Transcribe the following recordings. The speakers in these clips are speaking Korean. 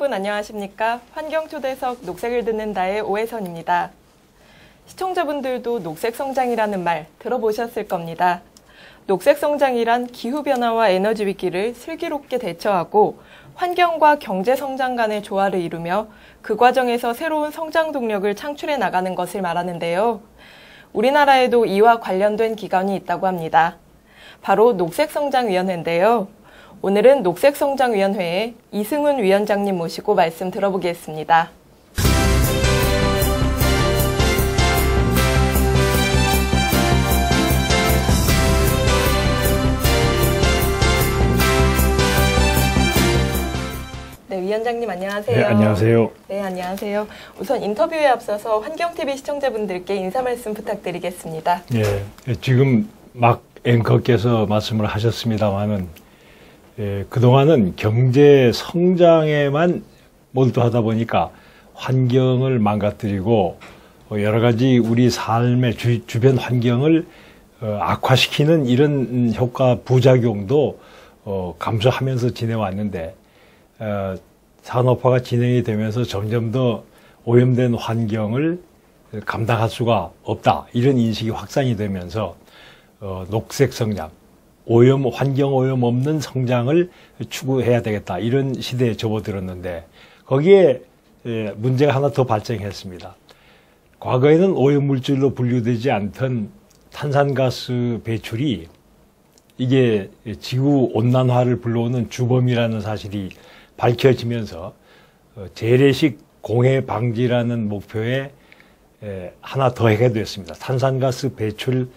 여러분 안녕하십니까? 환경초대석 녹색을 듣는다의 오혜선입니다. 시청자분들도 녹색성장이라는 말 들어보셨을 겁니다. 녹색성장이란 기후변화와 에너지 위기를 슬기롭게 대처하고 환경과 경제성장 간의 조화를 이루며 그 과정에서 새로운 성장 동력을 창출해 나가는 것을 말하는데요. 우리나라에도 이와 관련된 기관이 있다고 합니다. 바로 녹색성장위원회인데요. 오늘은 녹색성장위원회의 이승훈 위원장님 모시고 말씀 들어보겠습니다. 네, 위원장님 안녕하세요. 네, 안녕하세요. 네, 안녕하세요. 우선 인터뷰에 앞서서 환경TV 시청자분들께 인사 말씀 부탁드리겠습니다. 네, 지금 막 앵커께서 말씀을 하셨습니다만은 그동안은 경제 성장에만 몰두하다 보니까 환경을 망가뜨리고 여러 가지 우리 삶의 주변 환경을 악화시키는 이런 효과 부작용도 감수하면서 지내왔는데 산업화가 진행이 되면서 점점 더 오염된 환경을 감당할 수가 없다. 이런 인식이 확산이 되면서 녹색 성장, 환경 오염 없는 성장을 추구해야 되겠다. 이런 시대에 접어들었는데 거기에 문제가 하나 더 발생했습니다. 과거에는 오염물질로 분류되지 않던 탄산가스 배출이 이게 지구 온난화를 불러오는 주범이라는 사실이 밝혀지면서 재래식 공해 방지라는 목표에 하나 더하게 됐습니다. 탄산가스 배출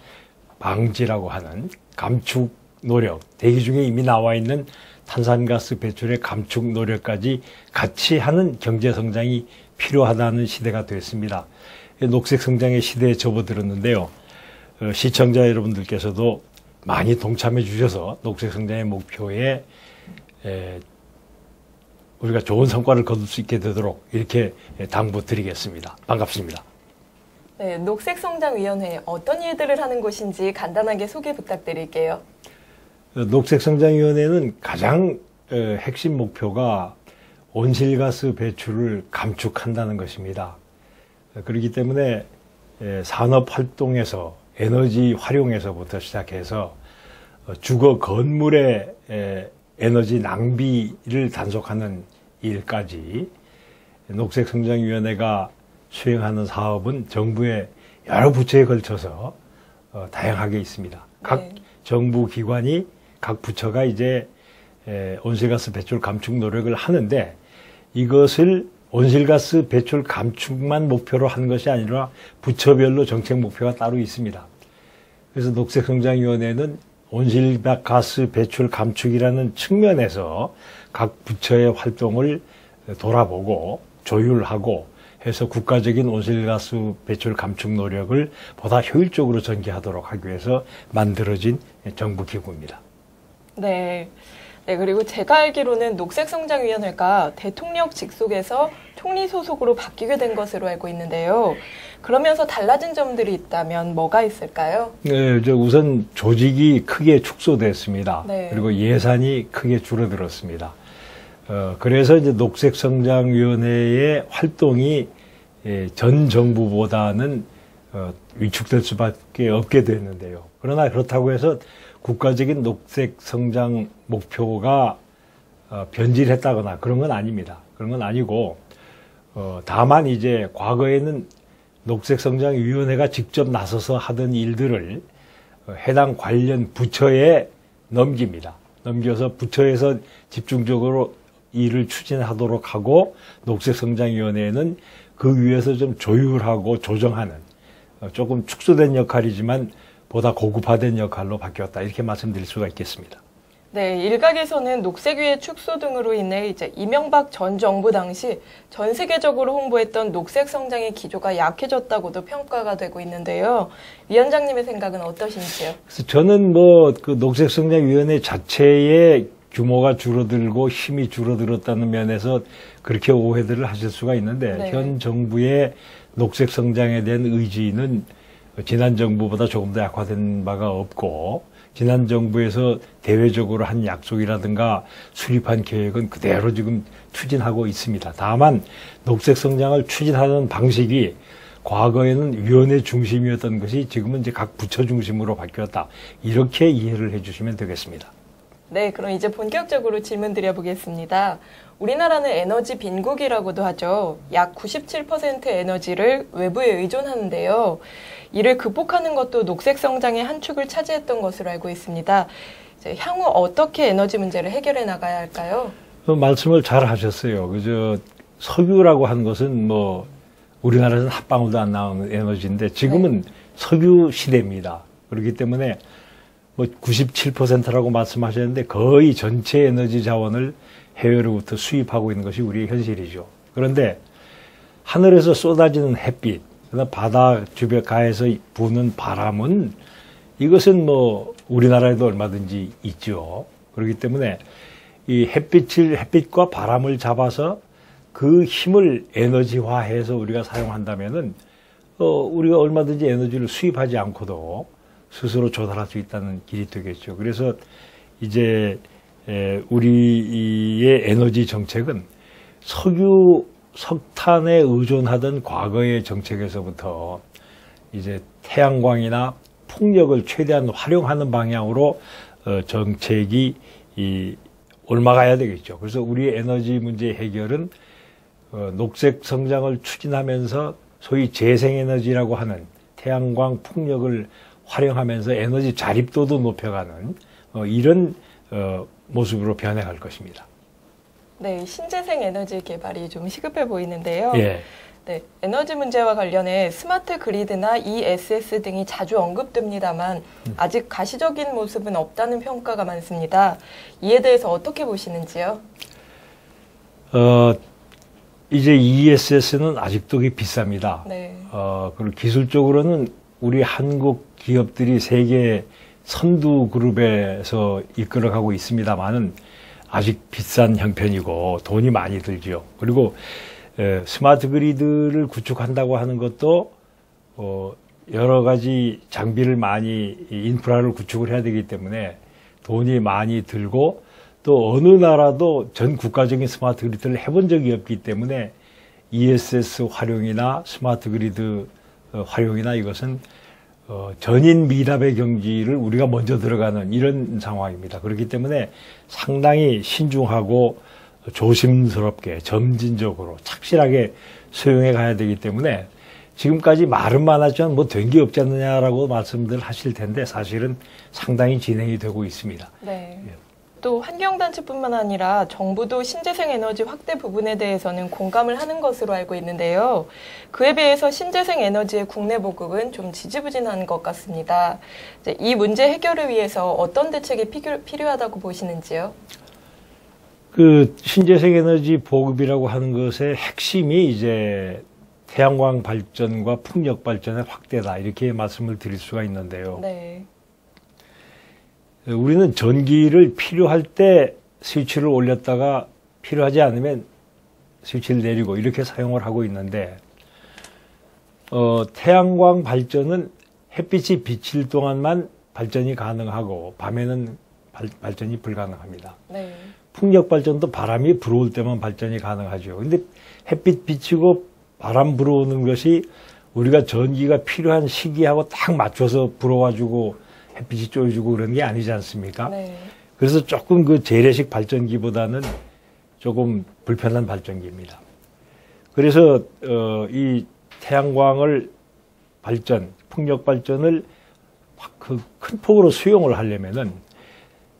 방지라고 하는 감축 노력, 대기 중에 이미 나와 있는 탄산가스 배출의 감축 노력까지 같이 하는 경제 성장이 필요하다는 시대가 됐습니다. 녹색 성장의 시대에 접어들었는데요. 시청자 여러분들께서도 많이 동참해 주셔서 녹색 성장의 목표에 우리가 좋은 성과를 거둘 수 있게 되도록 이렇게 당부드리겠습니다. 반갑습니다. 네, 녹색성장위원회 어떤 일들을 하는 곳인지 간단하게 소개 부탁드릴게요. 녹색성장위원회는 가장 핵심 목표가 온실가스 배출을 감축한다는 것입니다. 그렇기 때문에 산업활동에서 에너지 활용에서부터 시작해서 주거 건물의 에너지 낭비를 단속하는 일까지 녹색성장위원회가 수행하는 사업은 정부의 여러 부처에 걸쳐서 다양하게 있습니다. 각 정부 기관이 각 부처가 이제 온실가스 배출 감축 노력을 하는데 이것을 온실가스 배출 감축만 목표로 하는 것이 아니라 부처별로 정책 목표가 따로 있습니다. 그래서 녹색성장위원회는 온실가스 배출 감축이라는 측면에서 각 부처의 활동을 돌아보고 조율하고 해서 국가적인 온실가스 배출 감축 노력을 보다 효율적으로 전개하도록 하기 위해서 만들어진 정부 기구입니다. 네. 네, 그리고 제가 알기로는 녹색성장위원회가 대통령 직속에서 총리 소속으로 바뀌게 된 것으로 알고 있는데요. 그러면서 달라진 점들이 있다면 뭐가 있을까요? 네, 우선 조직이 크게 축소됐습니다. 네. 그리고 예산이 크게 줄어들었습니다. 그래서 이제 녹색성장위원회의 활동이 전 정부보다는 위축될 수밖에 없게 됐는데요. 그러나 그렇다고 해서 국가적인 녹색성장 목표가 변질했다거나 그런 건 아닙니다. 그런 건 아니고 다만 이제 과거에는 녹색성장위원회가 직접 나서서 하던 일들을 해당 관련 부처에 넘깁니다. 넘겨서 부처에서 집중적으로 일을 추진하도록 하고 녹색성장위원회는 그 위에서 좀 조율하고 조정하는 조금 축소된 역할이지만 보다 고급화된 역할로 바뀌었다. 이렇게 말씀드릴 수가 있겠습니다. 네, 일각에서는 녹색위의 축소 등으로 인해 이제 이명박 전 정부 당시 전 세계적으로 홍보했던 녹색성장의 기조가 약해졌다고도 평가가 되고 있는데요. 위원장님의 생각은 어떠신지요? 그래서 저는 그 녹색성장위원회 자체의 규모가 줄어들고 힘이 줄어들었다는 면에서 그렇게 오해들을 하실 수가 있는데 네. 현 정부의 녹색성장에 대한 의지는 지난 정부보다 조금 더 약화된 바가 없고, 지난 정부에서 대외적으로 한 약속이라든가 수립한 계획은 그대로 지금 추진하고 있습니다. 다만 녹색 성장을 추진하는 방식이 과거에는 위원회 중심이었던 것이 지금은 이제 각 부처 중심으로 바뀌었다. 이렇게 이해를 해주시면 되겠습니다. 네, 그럼 이제 본격적으로 질문 드려보겠습니다. 우리나라는 에너지 빈국이라고도 하죠. 약 97%의 에너지를 외부에 의존하는데요. 이를 극복하는 것도 녹색 성장의 한 축을 차지했던 것으로 알고 있습니다. 이제 향후 어떻게 에너지 문제를 해결해 나가야 할까요? 말씀을 잘 하셨어요. 그저 석유라고 하는 것은 뭐 우리나라에서는 한 방울도 안 나오는 에너지인데 지금은 네. 석유 시대입니다. 그렇기 때문에 뭐 97%라고 말씀하셨는데 거의 전체 에너지 자원을 해외로부터 수입하고 있는 것이 우리의 현실이죠. 그런데 하늘에서 쏟아지는 햇빛, 바다 주변 가에서 부는 바람은 이것은 뭐 우리나라에도 얼마든지 있죠. 그렇기 때문에 이 햇빛과 바람을 잡아서 그 힘을 에너지화해서 우리가 사용한다면은 우리가 얼마든지 에너지를 수입하지 않고도 스스로 조달할 수 있다는 길이 되겠죠. 그래서 이제 우리의 에너지 정책은 석유, 석탄에 의존하던 과거의 정책에서부터 이제 태양광이나 풍력을 최대한 활용하는 방향으로 정책이 옮아가야 되겠죠. 그래서 우리의 에너지 문제 해결은 녹색 성장을 추진하면서 소위 재생에너지라고 하는 태양광, 풍력을 활용하면서 에너지 자립도도 높여가는 이런 모습으로 변해갈 것입니다. 네, 신재생 에너지 개발이 좀 시급해 보이는데요. 예. 네, 에너지 문제와 관련해 스마트 그리드나 ESS 등이 자주 언급됩니다만 아직 가시적인 모습은 없다는 평가가 많습니다. 이에 대해서 어떻게 보시는지요? 이제 ESS는 아직도 비쌉니다. 네. 그리고 기술적으로는 우리 한국 기업들이 세계 선두 그룹에서 이끌어가고 있습니다만은 아직 비싼 형편이고 돈이 많이 들죠. 그리고 스마트 그리드를 구축한다고 하는 것도 여러 가지 장비를 많이 인프라를 구축을 해야 되기 때문에 돈이 많이 들고 또 어느 나라도 전 국가적인 스마트 그리드를 해본 적이 없기 때문에 ESS 활용이나 스마트 그리드 활용이나 이것은 전인 미답의 경지를 우리가 먼저 들어가는 이런 상황입니다. 그렇기 때문에 상당히 신중하고 조심스럽게 점진적으로 착실하게 수용해 가야 되기 때문에 지금까지 말은 많았지만 뭐 된 게 없지 않느냐라고 말씀들 하실 텐데 사실은 상당히 진행이 되고 있습니다. 네. 또 환경단체뿐만 아니라 정부도 신재생 에너지 확대 부분에 대해서는 공감을 하는 것으로 알고 있는데요. 그에 비해서 신재생 에너지의 국내 보급은 좀 지지부진한 것 같습니다. 이 문제 해결을 위해서 어떤 대책이 필요하다고 보시는지요? 그 신재생 에너지 보급이라고 하는 것의 핵심이 이제 태양광 발전과 풍력 발전의 확대다 이렇게 말씀을 드릴 수가 있는데요. 네. 우리는 전기를 필요할 때 스위치를 올렸다가 필요하지 않으면 스위치를 내리고 이렇게 사용을 하고 있는데 태양광 발전은 햇빛이 비칠 동안만 발전이 가능하고 밤에는 발전이 불가능합니다. 네. 풍력 발전도 바람이 불어올 때만 발전이 가능하죠. 근데 햇빛 비치고 바람 불어오는 것이 우리가 전기가 필요한 시기하고 딱 맞춰서 불어와주고 햇빛이 쬐어주고 그런 게 아니지 않습니까? 네. 그래서 조금 그 재래식 발전기보다는 조금 불편한 발전기입니다. 그래서 이 태양광을 풍력 발전을 큰 폭으로 수용을 하려면은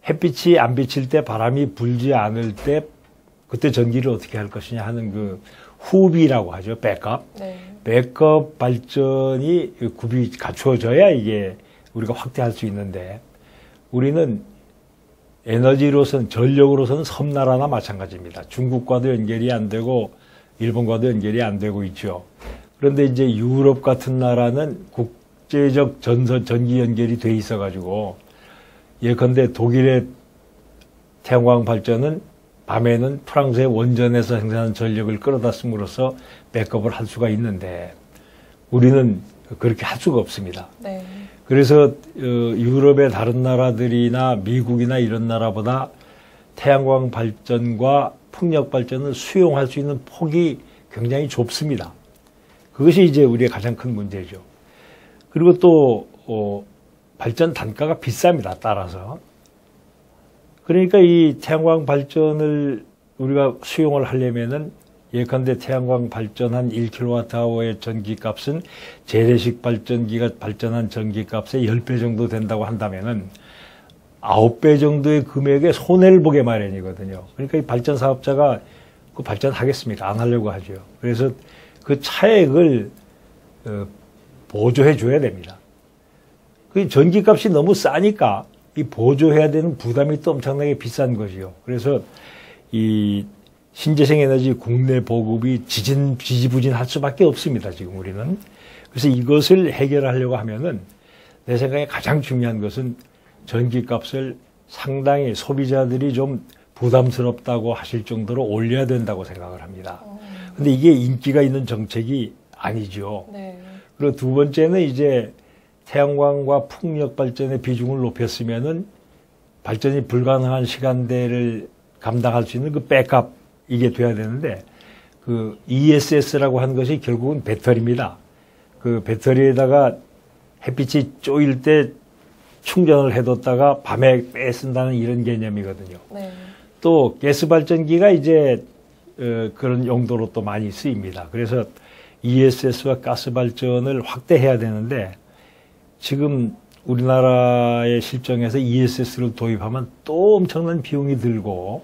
햇빛이 안 비칠 때 바람이 불지 않을 때 그때 전기를 어떻게 할 것이냐 하는 그 후비라고 하죠. 백업. 네. 백업 발전이 굽이 갖추어져야 이게 우리가 확대할 수 있는데 우리는 에너지로서는 전력으로서는 섬나라나 마찬가지입니다. 중국과도 연결이 안 되고 일본과도 연결이 안 되고 있죠. 그런데 이제 유럽 같은 나라는 국제적 전기 연결이 돼 있어 가지고 예컨대 독일의 태양광 발전은 밤에는 프랑스의 원전에서 생산한 전력을 끌어다 씀으로써 백업을 할 수가 있는데 우리는 그렇게 할 수가 없습니다. 네. 그래서 유럽의 다른 나라들이나 미국이나 이런 나라보다 태양광 발전과 풍력 발전을 수용할 수 있는 폭이 굉장히 좁습니다. 그것이 이제 우리의 가장 큰 문제죠. 그리고 또 발전 단가가 비쌉니다. 따라서. 그러니까 이 태양광 발전을 우리가 수용을 하려면은 예컨대 태양광 발전한 1kWh의 전기값은 재래식 발전기가 발전한 전기값의 10배 정도 된다고 한다면은 9배 정도의 금액에 손해를 보게 마련이거든요. 그러니까 이 발전 사업자가 그 발전하겠습니까? 안 하려고 하죠. 그래서 그 차액을 보조해 줘야 됩니다. 그 전기값이 너무 싸니까 이 보조해야 되는 부담이 또 엄청나게 비싼 거지요. 그래서 이 신재생 에너지 국내 보급이 지지부진할 수밖에 없습니다. 지금 우리는. 그래서 이것을 해결하려고 하면은 내 생각에 가장 중요한 것은 전기값을 상당히 소비자들이 좀 부담스럽다고 하실 정도로 올려야 된다고 생각을 합니다. 근데 이게 인기가 있는 정책이 아니죠. 네. 그리고 두 번째는 이제 태양광과 풍력 발전의 비중을 높였으면은 발전이 불가능한 시간대를 감당할 수 있는 그 백업 이게 돼야 되는데 그 ESS라고 하는 것이 결국은 배터리입니다. 그 배터리에다가 햇빛이 쪼일 때 충전을 해뒀다가 밤에 빼쓴다는 이런 개념이거든요. 네. 또 가스 발전기가 이제 그런 용도로 또 많이 쓰입니다. 그래서 ESS와 가스 발전을 확대해야 되는데 지금 우리나라의 실정에서 ESS를 도입하면 또 엄청난 비용이 들고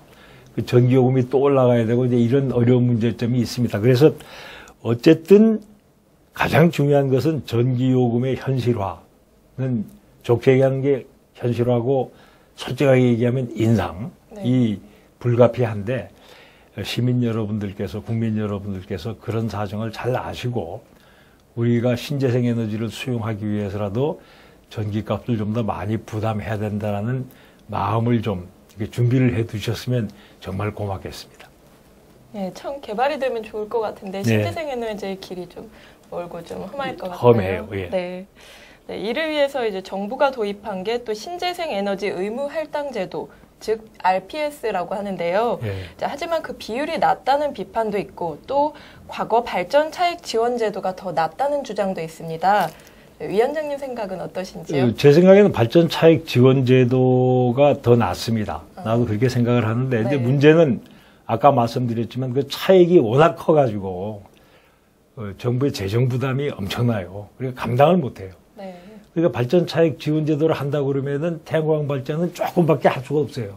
그 전기요금이 또 올라가야 되고 이제 이런 어려운 문제점이 있습니다. 그래서 어쨌든 가장 중요한 것은 전기요금의 현실화는 좋게 얘기하는 게 현실화고 솔직하게 얘기하면 인상 네. 이 불가피한데 시민 여러분들께서 국민 여러분들께서 그런 사정을 잘 아시고 우리가 신재생 에너지를 수용하기 위해서라도 전기값을 좀 더 많이 부담해야 된다는 마음을 좀 이렇게 준비를 해 두셨으면 정말 고맙겠습니다. 네, 참 개발이 되면 좋을 것 같은데 신재생 에너지의 길이 좀 멀고 좀 험할 것 같아요. 험해요. 예. 네. 네, 이를 위해서 이제 정부가 도입한 게 또 신재생 에너지 의무 할당 제도, 즉 RPS라고 하는데요. 예. 자, 하지만 그 비율이 낮다는 비판도 있고 또 과거 발전 차익 지원 제도가 더 낮다는 주장도 있습니다. 네, 위원장님 생각은 어떠신지요? 제 생각에는 발전 차익 지원 제도가 더 낫습니다. 나도 그렇게 생각을 하는데 이제 네. 문제는 아까 말씀드렸지만 그 차익이 워낙 커가지고 정부의 재정 부담이 엄청나요. 그러니까 감당을 못해요. 네. 그러니까 발전 차익 지원 제도를 한다고 그러면은 태양광 발전은 조금밖에 할 수가 없어요.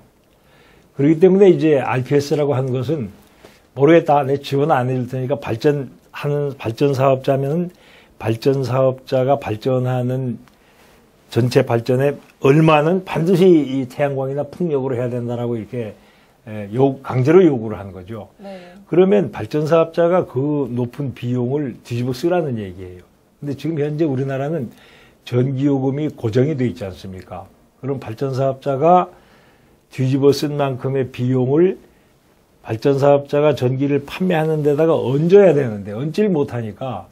그렇기 때문에 이제 RPS라고 하는 것은 모르겠다. 내 지원 안 해줄 테니까 발전하는 발전 사업자면은 발전 사업자가 발전하는 전체 발전에 얼마는 반드시 이 태양광이나 풍력으로 해야 된다라고 이렇게 강제로 요구를 하는 거죠. 네. 그러면 발전 사업자가 그 높은 비용을 뒤집어 쓰라는 얘기예요. 근데 지금 현재 우리나라는 전기요금이 고정이 돼 있지 않습니까? 그럼 발전 사업자가 뒤집어 쓴 만큼의 비용을 발전 사업자가 전기를 판매하는 데다가 얹어야 되는데 얹질 못하니까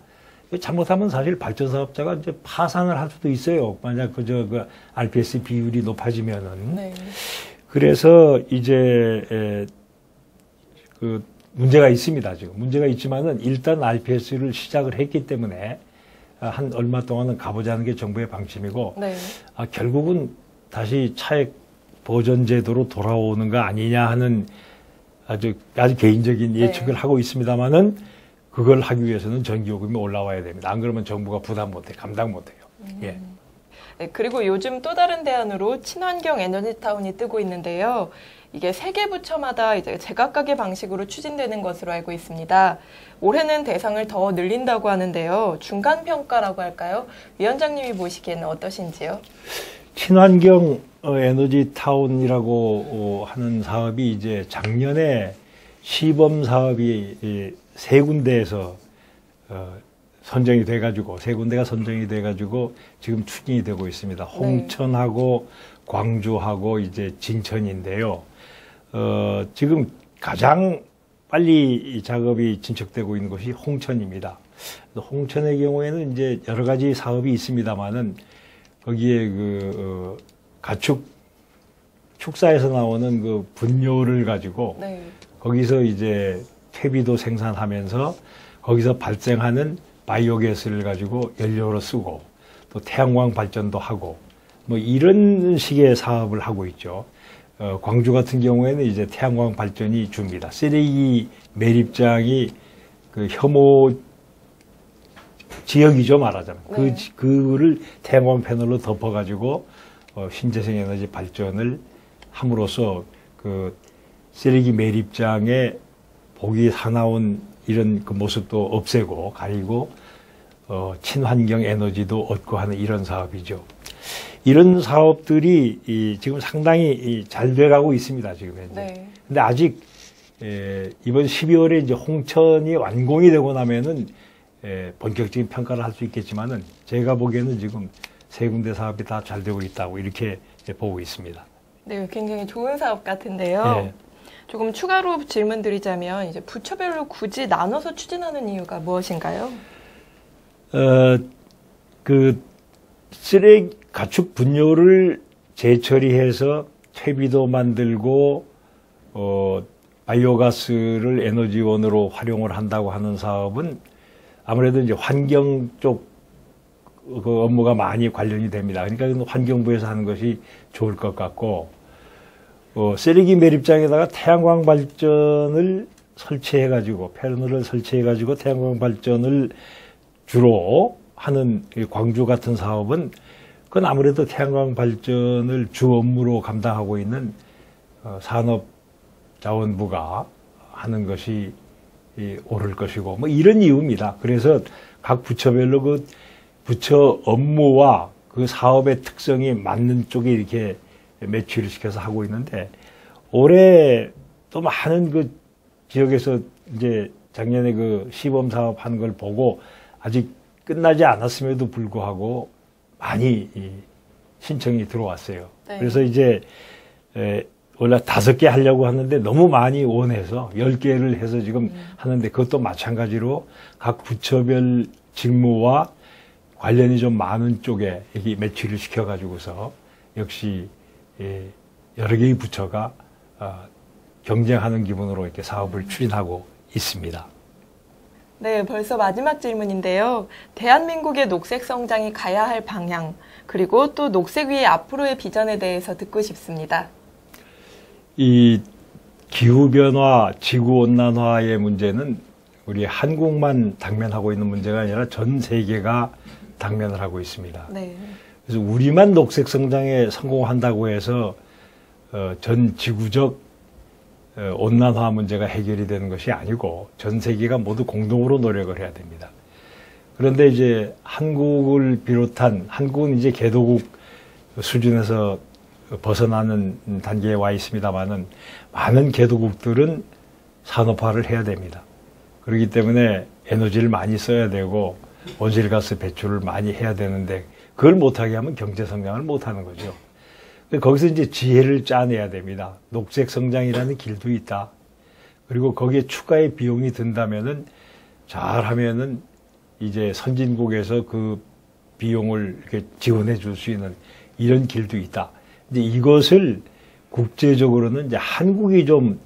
잘못하면 사실 발전 사업자가 이제 파산을 할 수도 있어요. 만약 그 RPS 비율이 높아지면은. 네. 그래서 이제 그 문제가 있습니다. 지금 문제가 있지만은 일단 RPS를 시작을 했기 때문에 한 얼마 동안은 가보자는 게 정부의 방침이고 네. 결국은 다시 차액 보전 제도로 돌아오는 거 아니냐 하는 아주 개인적인 예측을 네. 하고 있습니다만은 그걸 하기 위해서는 전기요금이 올라와야 됩니다. 안 그러면 정부가 부담 못해, 감당 못해요. 예. 네, 그리고 요즘 또 다른 대안으로 친환경 에너지타운이 뜨고 있는데요. 이게 세계 부처마다 이제 제각각의 방식으로 추진되는 것으로 알고 있습니다. 올해는 대상을 더 늘린다고 하는데요. 중간 평가라고 할까요? 위원장님이 보시기에는 어떠신지요? 친환경 에너지 타운이라고 하는 사업이 이제 작년에 시범 사업이 세 군데에서 선정이 돼가지고 세 군데가 선정이 돼가지고 지금 추진이 되고 있습니다. 홍천하고 광주하고 이제 진천인데요. 지금 가장 빨리 이 작업이 진척되고 있는 곳이 홍천입니다. 홍천의 경우에는 이제 여러 가지 사업이 있습니다만은 거기에 축사에서 나오는 그 분뇨를 가지고 네. 거기서 이제 퇴비도 생산하면서 거기서 발생하는 바이오가스를 가지고 연료로 쓰고 또 태양광 발전도 하고 뭐 이런 식의 사업을 하고 있죠. 광주 같은 경우에는 이제 태양광 발전이 줍니다. 쓰레기 매립장이 그 혐오 지역이죠, 말하자면. 네. 그거를 태양광 패널로 덮어가지고 신재생 에너지 발전을 함으로써 그 쓰레기 매립장에 복이 사나운 이런 그 모습도 없애고 가리고 친환경 에너지도 얻고 하는 이런 사업이죠. 이런 사업들이 지금 상당히 잘 돼가고 있습니다, 지금 현재. 네. 근데 아직 이번 12월에 이제 홍천이 완공이 되고 나면은 본격적인 평가를 할 수 있겠지만은 제가 보기에는 지금 세 군데 사업이 다 잘 되고 있다고 이렇게 보고 있습니다. 네, 굉장히 좋은 사업 같은데요. 네. 조금 추가로 질문드리자면 이제 부처별로 굳이 나눠서 추진하는 이유가 무엇인가요? 그 쓰레기 가축 분뇨를 재처리해서 퇴비도 만들고 바이오가스를 에너지원으로 활용을 한다고 하는 사업은 아무래도 이제 환경 쪽 그 업무가 많이 관련이 됩니다. 그러니까 환경부에서 하는 것이 좋을 것 같고 쓰레기 매립장에다가 태양광 발전을 설치해가지고 패널을 설치해가지고 태양광 발전을 주로 하는 광주 같은 사업은 그건 아무래도 태양광 발전을 주 업무로 감당하고 있는 산업자원부가 하는 것이 옳을 것이고 뭐 이런 이유입니다. 그래서 각 부처별로 그 부처 업무와 그 사업의 특성이 맞는 쪽에 이렇게 매치를 시켜서 하고 있는데 올해 또 많은 그 지역에서 이제 작년에 그 시범 사업 하는 걸 보고 아직 끝나지 않았음에도 불구하고 많이 신청이 들어왔어요. 네. 그래서 이제 원래 5개 하려고 하는데 너무 많이 원해서 10개를 해서 지금 하는데 그것도 마찬가지로 각 부처별 직무와 관련이 좀 많은 쪽에 이렇게 매치를 시켜가지고서 역시 여러 개의 부처가 경쟁하는 기분으로 이렇게 사업을 추진하고 있습니다. 네, 벌써 마지막 질문인데요. 대한민국의 녹색 성장이 가야 할 방향, 그리고 또 녹색위의 앞으로의 비전에 대해서 듣고 싶습니다. 이 기후변화, 지구온난화의 문제는 우리 한국만 당면하고 있는 문제가 아니라 전 세계가 당면을 하고 있습니다. 네. 그래서 우리만 녹색 성장에 성공한다고 해서 전 지구적 온난화 문제가 해결이 되는 것이 아니고 전 세계가 모두 공동으로 노력을 해야 됩니다. 그런데 이제 한국을 비롯한 한국은 이제 개도국 수준에서 벗어나는 단계에 와 있습니다만은 많은 개도국들은 산업화를 해야 됩니다. 그렇기 때문에 에너지를 많이 써야 되고 온실가스 배출을 많이 해야 되는데 그걸 못하게 하면 경제 성장을 못하는 거죠. 거기서 이제 지혜를 짜내야 됩니다. 녹색 성장이라는 길도 있다. 그리고 거기에 추가의 비용이 든다면은 잘하면은 이제 선진국에서 그 비용을 이렇게 지원해 줄 수 있는 이런 길도 있다. 이제 이것을 국제적으로는 이제 한국이 좀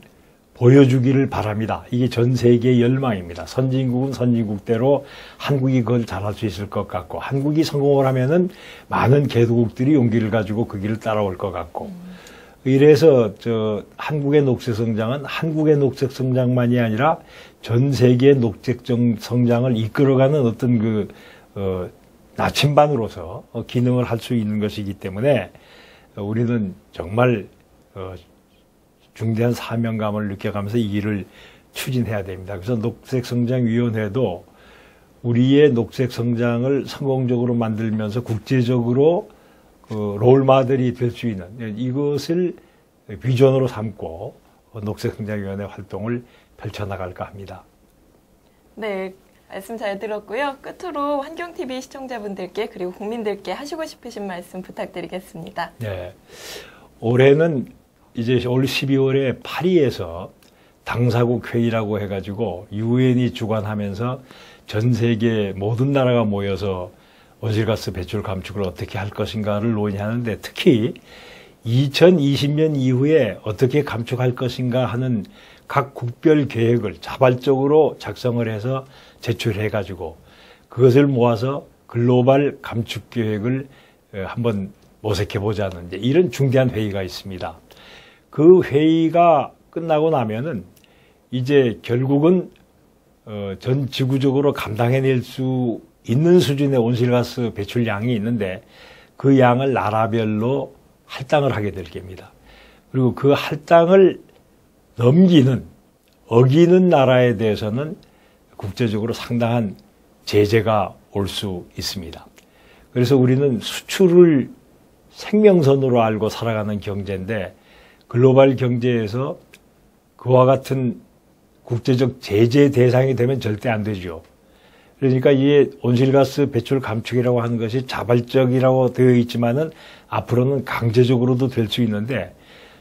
보여주기를 바랍니다. 이게 전 세계의 열망입니다. 선진국은 선진국대로 한국이 그걸 잘할 수 있을 것 같고 한국이 성공을 하면은 많은 개도국들이 용기를 가지고 그 길을 따라올 것 같고 이래서 한국의 녹색 성장은 한국의 녹색 성장만이 아니라 전 세계의 녹색 성장을 이끌어가는 어떤 나침반으로서 기능을 할 수 있는 것이기 때문에 우리는 정말 중대한 사명감을 느껴가면서 이 일을 추진해야 됩니다. 그래서 녹색성장위원회도 우리의 녹색성장을 성공적으로 만들면서 국제적으로 롤모델이 될 수 있는 이것을 비전으로 삼고 녹색성장위원회 활동을 펼쳐나갈까 합니다. 네, 말씀 잘 들었고요. 끝으로 환경TV 시청자분들께 그리고 국민들께 하시고 싶으신 말씀 부탁드리겠습니다. 네, 올해는 이제 올 12월에 파리에서 당사국 회의라고 해가지고 유엔이 주관하면서 전 세계 모든 나라가 모여서 온실가스 배출 감축을 어떻게 할 것인가를 논의하는데, 특히 2020년 이후에 어떻게 감축할 것인가 하는 각 국별 계획을 자발적으로 작성을 해서 제출해가지고 그것을 모아서 글로벌 감축 계획을 한번 모색해보자는 이제 이런 중대한 회의가 있습니다. 그 회의가 끝나고 나면은 이제 결국은 전 지구적으로 감당해낼 수 있는 수준의 온실가스 배출량이 있는데 그 양을 나라별로 할당을 하게 될 겁니다. 그리고 그 할당을 어기는 나라에 대해서는 국제적으로 상당한 제재가 올 수 있습니다. 그래서 우리는 수출을 생명선으로 알고 살아가는 경제인데 글로벌 경제에서 그와 같은 국제적 제재 대상이 되면 절대 안 되죠. 그러니까 이 온실가스 배출 감축이라고 하는 것이 자발적이라고 되어 있지만은 앞으로는 강제적으로도 될 수 있는데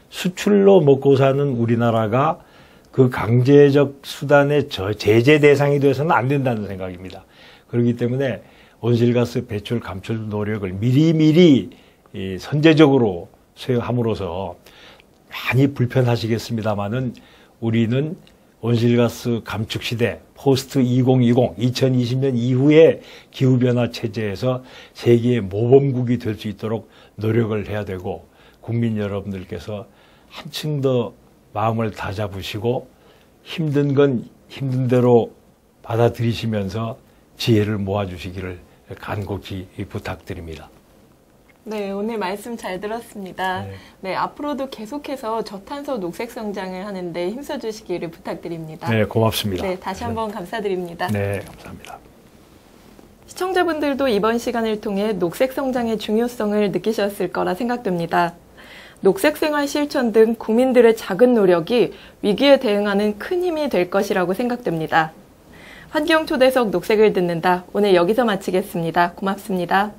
수출로 먹고 사는 우리나라가 그 강제적 수단의 제재 대상이 되어서는 안 된다는 생각입니다. 그렇기 때문에 온실가스 배출 감축 노력을 미리미리 선제적으로 수행함으로써 많이 불편하시겠습니다만은 우리는 온실가스 감축 시대 포스트 2020년 이후의 기후변화 체제에서 세계의 모범국이 될 수 있도록 노력을 해야 되고 국민 여러분들께서 한층 더 마음을 다잡으시고 힘든 건 힘든 대로 받아들이시면서 지혜를 모아주시기를 간곡히 부탁드립니다. 네, 오늘 말씀 잘 들었습니다. 네, 앞으로도 계속해서 저탄소 녹색 성장을 하는데 힘써주시기를 부탁드립니다. 네, 고맙습니다. 네, 다시 한번 감사드립니다. 네, 감사합니다. 시청자분들도 이번 시간을 통해 녹색 성장의 중요성을 느끼셨을 거라 생각됩니다. 녹색 생활 실천 등 국민들의 작은 노력이 위기에 대응하는 큰 힘이 될 것이라고 생각됩니다. 환경 초대석 녹색을 듣는다. 오늘 여기서 마치겠습니다. 고맙습니다.